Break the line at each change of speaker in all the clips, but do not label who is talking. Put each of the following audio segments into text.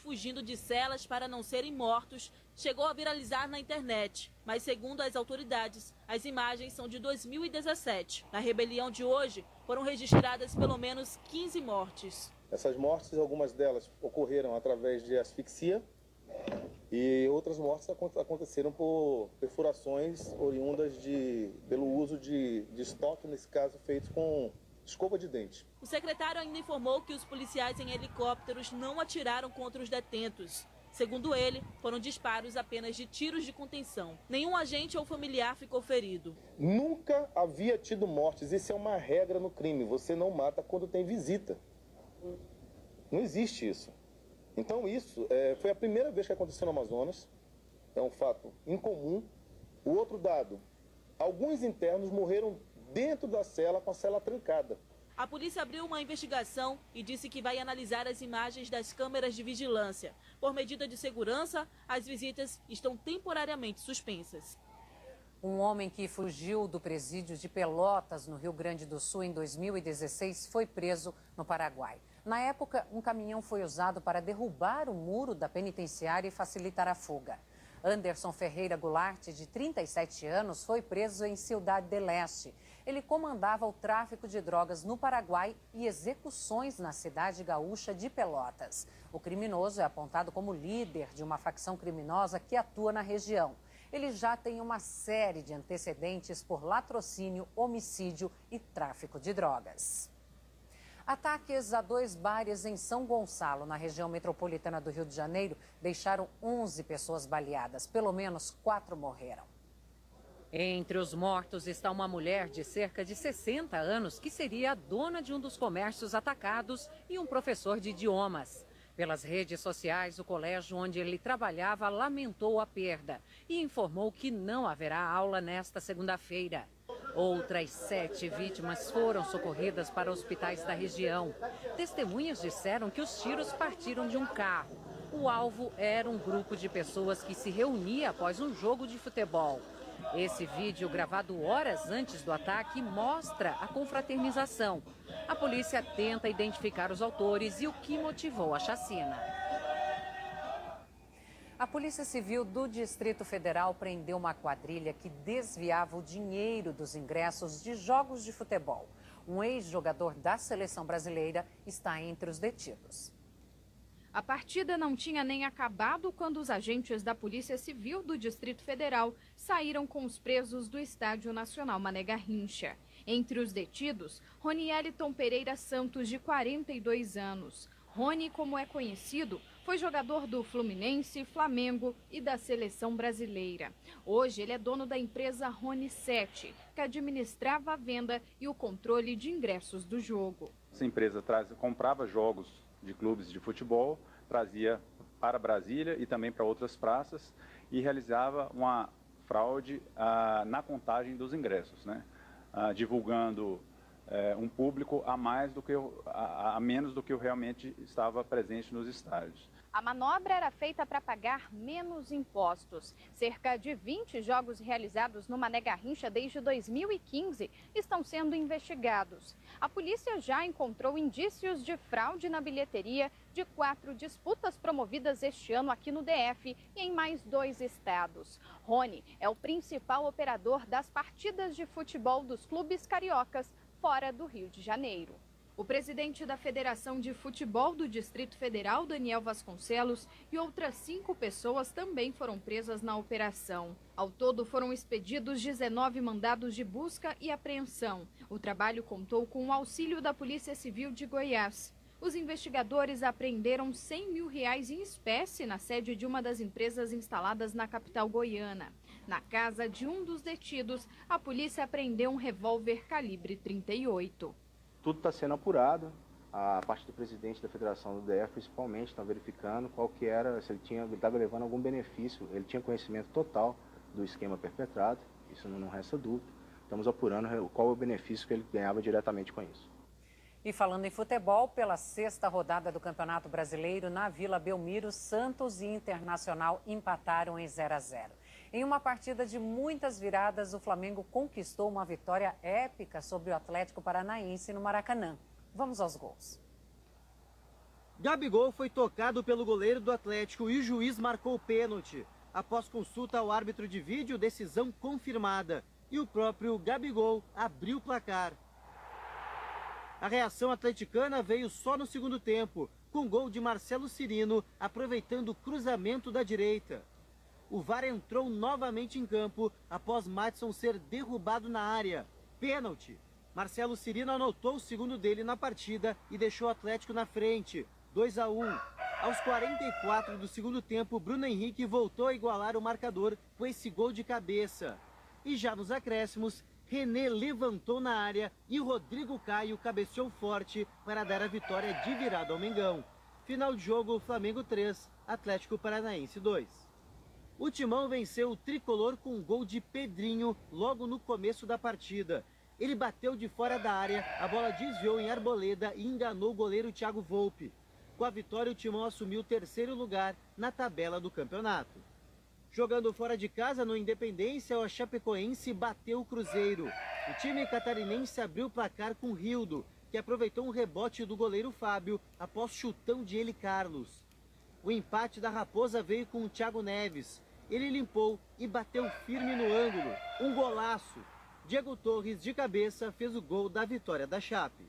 fugindo de celas para não serem mortos chegou a viralizar na internet. Mas, segundo as autoridades, as imagens são de 2017. Na rebelião de hoje, foram registradas pelo menos 15 mortes.
Essas mortes, algumas delas ocorreram através de asfixia e outras mortes aconteceram por perfurações oriundas pelo uso de estoque, nesse caso feito com escova de dente.
O secretário ainda informou que os policiais em helicópteros não atiraram contra os detentos. Segundo ele, foram disparos apenas de tiros de contenção. Nenhum agente ou familiar ficou ferido.
Nunca havia tido mortes. Isso é uma regra no crime. Você não mata quando tem visita. Não existe isso. Então isso foi a primeira vez que aconteceu no Amazonas. É um fato incomum. O outro dado, alguns internos morreram dentro da cela com a cela trancada.
A polícia abriu uma investigação e disse que vai analisar as imagens das câmeras de vigilância. Por medida de segurança, as visitas estão temporariamente suspensas.
Um homem que fugiu do presídio de Pelotas, no Rio Grande do Sul, em 2016, foi preso no Paraguai. Na época, um caminhão foi usado para derrubar o muro da penitenciária e facilitar a fuga. Anderson Ferreira Goulart, de 37 anos, foi preso em Ciudad del Este. Ele comandava o tráfico de drogas no Paraguai e execuções na cidade gaúcha de Pelotas. O criminoso é apontado como líder de uma facção criminosa que atua na região. Ele já tem uma série de antecedentes por latrocínio, homicídio e tráfico de drogas. Ataques a 2 bares em São Gonçalo, na região metropolitana do Rio de Janeiro, deixaram 11 pessoas baleadas. Pelo menos 4 morreram. Entre os mortos está uma mulher de cerca de 60 anos, que seria a dona de um dos comércios atacados, e um professor de idiomas. Pelas redes sociais, o colégio onde ele trabalhava lamentou a perda e informou que não haverá aula nesta segunda-feira. Outras 7 vítimas foram socorridas para hospitais da região. Testemunhas disseram que os tiros partiram de um carro. O alvo era um grupo de pessoas que se reunia após um jogo de futebol. Esse vídeo, gravado horas antes do ataque, mostra a confraternização. A polícia tenta identificar os autores e o que motivou a chacina. A Polícia Civil do Distrito Federal prendeu uma quadrilha que desviava o dinheiro dos ingressos de jogos de futebol. Um ex-jogador da seleção brasileira está entre os detidos.
A partida não tinha nem acabado quando os agentes da Polícia Civil do Distrito Federal saíram com os presos do Estádio Nacional Mané Garrincha. Entre os detidos, Ronieliton Pereira Santos, de 42 anos. Rony, como é conhecido, foi jogador do Fluminense, Flamengo e da seleção brasileira. Hoje ele é dono da empresa Rony 7, que administrava a venda e o controle de ingressos do jogo.
Essa empresa comprava jogos de clubes de futebol, trazia para Brasília e também para outras praças e realizava uma fraude na contagem dos ingressos, né? Divulgando um público a menos do que realmente estava presente nos estádios.
A manobra era feita para pagar menos impostos. Cerca de 20 jogos realizados no Mané Garrincha desde 2015 estão sendo investigados. A polícia já encontrou indícios de fraude na bilheteria de 4 disputas promovidas este ano aqui no DF e em mais 2 estados. Rony é o principal operador das partidas de futebol dos clubes cariocas fora do Rio de Janeiro. O presidente da Federação de Futebol do Distrito Federal, Daniel Vasconcelos, e outras 5 pessoas também foram presas na operação. Ao todo, foram expedidos 19 mandados de busca e apreensão. O trabalho contou com o auxílio da Polícia Civil de Goiás. Os investigadores apreenderam R$100 mil em espécie na sede de uma das empresas instaladas na capital goiana. Na casa de um dos detidos, a polícia apreendeu um revólver calibre 38.
Tudo está sendo apurado, a parte do presidente da Federação do DF principalmente está verificando qual que era, se ele estava levando algum benefício, ele tinha conhecimento total do esquema perpetrado, isso não resta dúvida. Estamos apurando qual é o benefício que ele ganhava diretamente com isso.
E falando em futebol, pela 6ª rodada do Campeonato Brasileiro, na Vila Belmiro, Santos e Internacional empataram em 0-0. Em uma partida de muitas viradas, o Flamengo conquistou uma vitória épica sobre o Atlético Paranaense no Maracanã. Vamos aos gols.
Gabigol foi tocado pelo goleiro do Atlético e o juiz marcou o pênalti. Após consulta ao árbitro de vídeo, decisão confirmada. E o próprio Gabigol abriu o placar. A reação atleticana veio só no segundo tempo, com gol de Marcelo Cirino, aproveitando o cruzamento da direita. O VAR entrou novamente em campo após Madison ser derrubado na área. Pênalti. Marcelo Cirino anotou o segundo dele na partida e deixou o Atlético na frente, 2-1. Aos 44 do segundo tempo, Bruno Henrique voltou a igualar o marcador com esse gol de cabeça. E já nos acréscimos, René levantou na área e Rodrigo Caio cabeceou forte para dar a vitória de virada ao Mengão. Final de jogo, Flamengo 3, Atlético Paranaense 2. O Timão venceu o tricolor com um gol de Pedrinho logo no começo da partida. Ele bateu de fora da área, a bola desviou em Arboleda e enganou o goleiro Thiago Volpe. Com a vitória, o Timão assumiu o terceiro lugar na tabela do campeonato. Jogando fora de casa no Independência, o Chapecoense bateu o Cruzeiro. O time catarinense abriu o placar com Rildo, que aproveitou um rebote do goleiro Fábio após chutão de Eli Carlos. O empate da Raposa veio com o Thiago Neves. Ele limpou e bateu firme no ângulo. Um golaço. Diego Torres, de cabeça, fez o gol da vitória da Chape.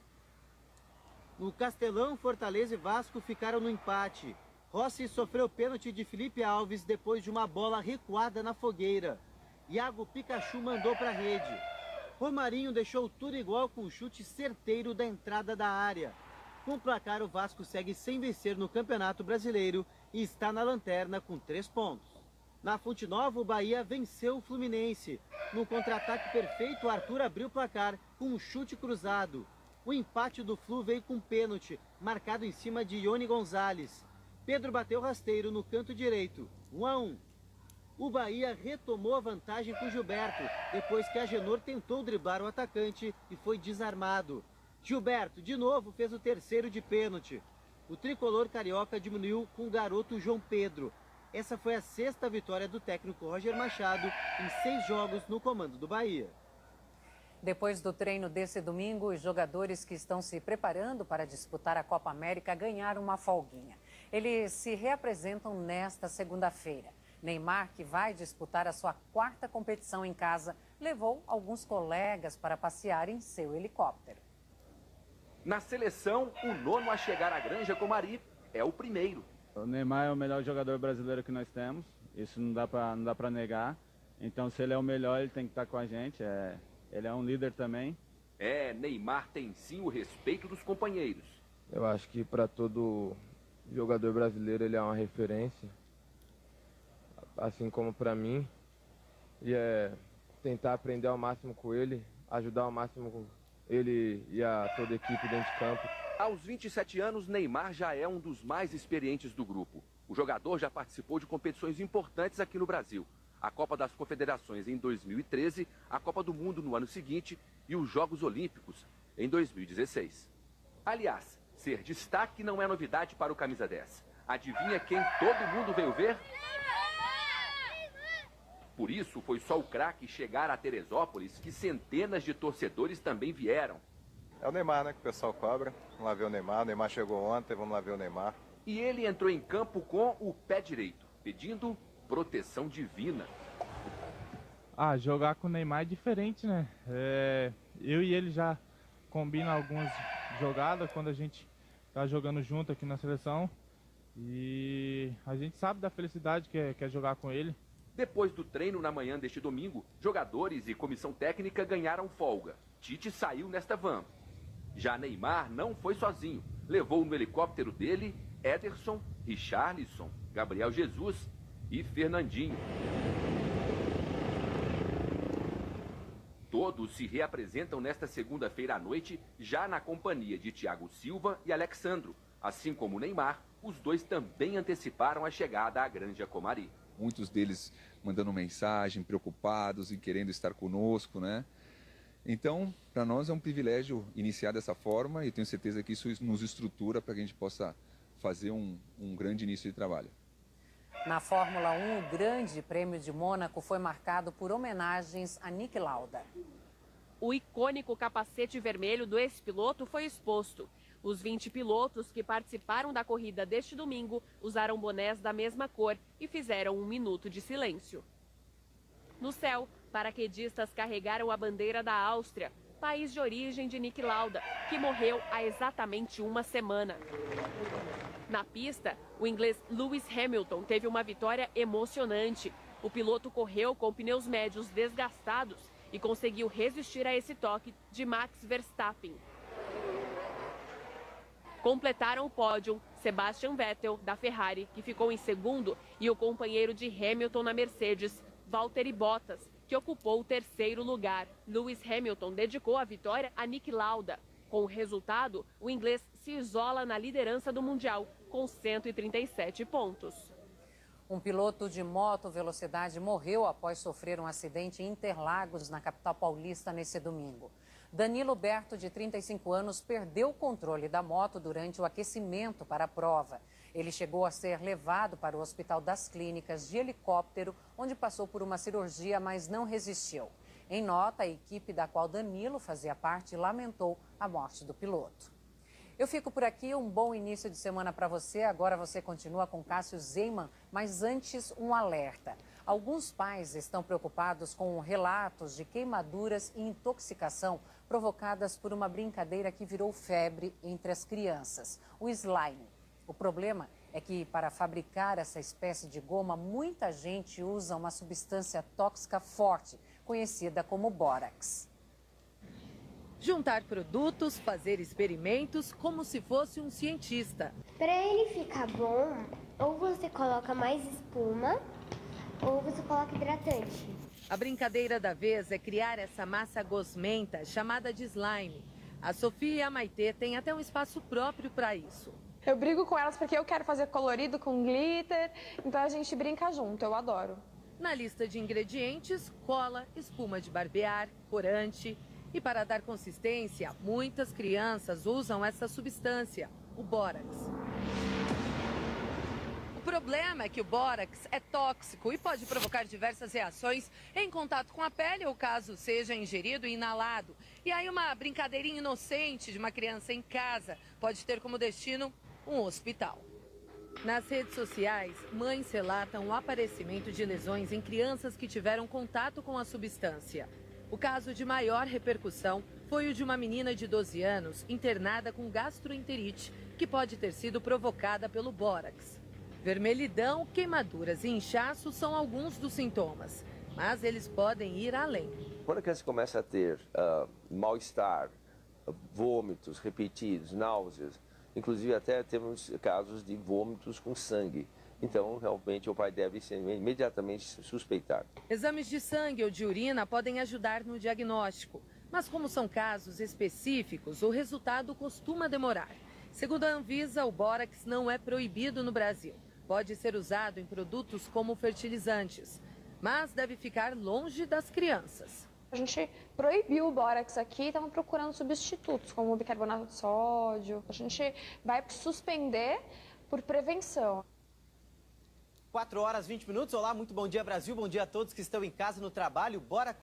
No Castelão, Fortaleza e Vasco ficaram no empate. Rossi sofreu pênalti de Felipe Alves depois de uma bola recuada na fogueira. Iago Pikachu mandou para a rede. Romarinho deixou tudo igual com um chute certeiro da entrada da área. Com o placar, o Vasco segue sem vencer no Campeonato Brasileiro e está na lanterna com 3 pontos. Na Fonte Nova, o Bahia venceu o Fluminense. No contra-ataque perfeito, o Arthur abriu o placar com um chute cruzado. O empate do Flu veio com pênalti, marcado em cima de Ione Gonzalez. Pedro bateu rasteiro no canto direito, 1-1. O Bahia retomou a vantagem com Gilberto, depois que Agenor tentou driblar o atacante e foi desarmado. Gilberto, de novo, fez o terceiro de pênalti. O tricolor carioca diminuiu com o garoto João Pedro. Essa foi a 6ª vitória do técnico Roger Machado em 6 jogos no comando do Bahia.
Depois do treino desse domingo, os jogadores que estão se preparando para disputar a Copa América ganharam uma folguinha. Eles se reapresentam nesta segunda-feira. Neymar, que vai disputar a sua 4ª competição em casa, levou alguns colegas para passear em seu helicóptero.
Na seleção, o 9º a chegar à Granja Comari é o primeiro.
O Neymar é o melhor jogador brasileiro que nós temos, isso não dá para negar. Então, se ele é o melhor, ele tem que estar com a gente. Ele é um líder também.
Neymar tem sim o respeito dos companheiros.
Eu acho que para todo jogador brasileiro ele é uma referência, assim como para mim. E tentar aprender ao máximo com ele, ajudar ao máximo ele e toda a equipe dentro de campo.
Aos 27 anos, Neymar já é um dos mais experientes do grupo. O jogador já participou de competições importantes aqui no Brasil. A Copa das Confederações em 2013, a Copa do Mundo no ano seguinte e os Jogos Olímpicos em 2016. Aliás, ser destaque não é novidade para o camisa 10. Adivinha quem todo mundo veio ver? Por isso, foi só o craque chegar a Teresópolis que centenas de torcedores também vieram.
É o Neymar, né, que o pessoal cobra. Vamos lá ver o Neymar. O Neymar chegou ontem, vamos lá ver o Neymar.
E ele entrou em campo com o pé direito, pedindo proteção divina.
Jogar com o Neymar é diferente, né? Eu e ele já combinam algumas jogadas quando a gente tá jogando junto aqui na seleção. E a gente sabe da felicidade que é jogar com ele.
Depois do treino na manhã deste domingo, jogadores e comissão técnica ganharam folga. Tite saiu nesta van. Já Neymar não foi sozinho. Levou no helicóptero dele Ederson, Richarlison, Gabriel Jesus e Fernandinho. Todos se reapresentam nesta segunda-feira à noite, já na companhia de Thiago Silva e Alexandro. Assim como o Neymar, os dois também anteciparam a chegada à Granja Comari.
Muitos deles mandando mensagem, preocupados e querendo estar conosco, né? Então, para nós é um privilégio iniciar dessa forma e tenho certeza que isso nos estrutura para que a gente possa fazer um grande início de trabalho.
Na Fórmula 1, o Grande Prêmio de Mônaco foi marcado por homenagens a Niki Lauda.
O icônico capacete vermelho do ex-piloto foi exposto. Os 20 pilotos que participaram da corrida deste domingo usaram bonés da mesma cor e fizeram 1 minuto de silêncio. No céu, paraquedistas carregaram a bandeira da Áustria, país de origem de Niki Lauda, que morreu há exatamente 1 semana. Na pista, o inglês Lewis Hamilton teve uma vitória emocionante. O piloto correu com pneus médios desgastados e conseguiu resistir a esse toque de Max Verstappen. Completaram o pódio Sebastian Vettel, da Ferrari, que ficou em segundo, e o companheiro de Hamilton na Mercedes, Valtteri Bottas, que ocupou o 3º lugar. Lewis Hamilton dedicou a vitória a Niki Lauda. Com o resultado, o inglês se isola na liderança do Mundial, com 137 pontos.
Um piloto de moto velocidade morreu após sofrer um acidente em Interlagos, na capital paulista, nesse domingo. Danilo Berto, de 35 anos, perdeu o controle da moto durante o aquecimento para a prova. Ele chegou a ser levado para o Hospital das Clínicas de helicóptero, onde passou por uma cirurgia, mas não resistiu. Em nota, a equipe da qual Danilo fazia parte lamentou a morte do piloto. Eu fico por aqui, um bom início de semana para você. Agora você continua com Cássio Zeyman, mas antes um alerta. Alguns pais estão preocupados com relatos de queimaduras e intoxicação provocadas por uma brincadeira que virou febre entre as crianças, o slime. O problema é que para fabricar essa espécie de goma, muita gente usa uma substância tóxica forte, conhecida como bórax.
Juntar produtos, fazer experimentos como se fosse um cientista.
Para ele ficar bom, ou você coloca mais espuma, ou você coloca hidratante.
A brincadeira da vez é criar essa massa gosmenta chamada de slime. A Sofia e a Maitê têm até um espaço próprio para isso.
Eu brigo com elas porque eu quero fazer colorido com glitter, então a gente brinca junto, eu adoro.
Na lista de ingredientes, cola, espuma de barbear, corante. E para dar consistência, muitas crianças usam essa substância, o bórax. O problema é que o bórax é tóxico e pode provocar diversas reações em contato com a pele ou caso seja ingerido e inalado. E aí uma brincadeirinha inocente de uma criança em casa pode ter como destino um hospital. Nas redes sociais, mães relatam o aparecimento de lesões em crianças que tiveram contato com a substância. O caso de maior repercussão foi o de uma menina de 12 anos internada com gastroenterite, que pode ter sido provocada pelo bórax. Vermelhidão, queimaduras e inchaço são alguns dos sintomas, mas eles podem ir além.
Quando a criança começa a ter mal-estar, vômitos repetidos, náuseas, inclusive até temos casos de vômitos com sangue. Então, realmente, o pai deve imediatamente suspeitar.
Exames de sangue ou de urina podem ajudar no diagnóstico, mas como são casos específicos, o resultado costuma demorar. Segundo a Anvisa, o bórax não é proibido no Brasil. Pode ser usado em produtos como fertilizantes, mas deve ficar longe das crianças.
A gente proibiu o bórax aqui e estamos procurando substitutos, como o bicarbonato de sódio. A gente vai suspender por prevenção.
4 horas, 20 minutos. Olá, muito bom dia, Brasil. Bom dia a todos que estão em casa, no trabalho. Bora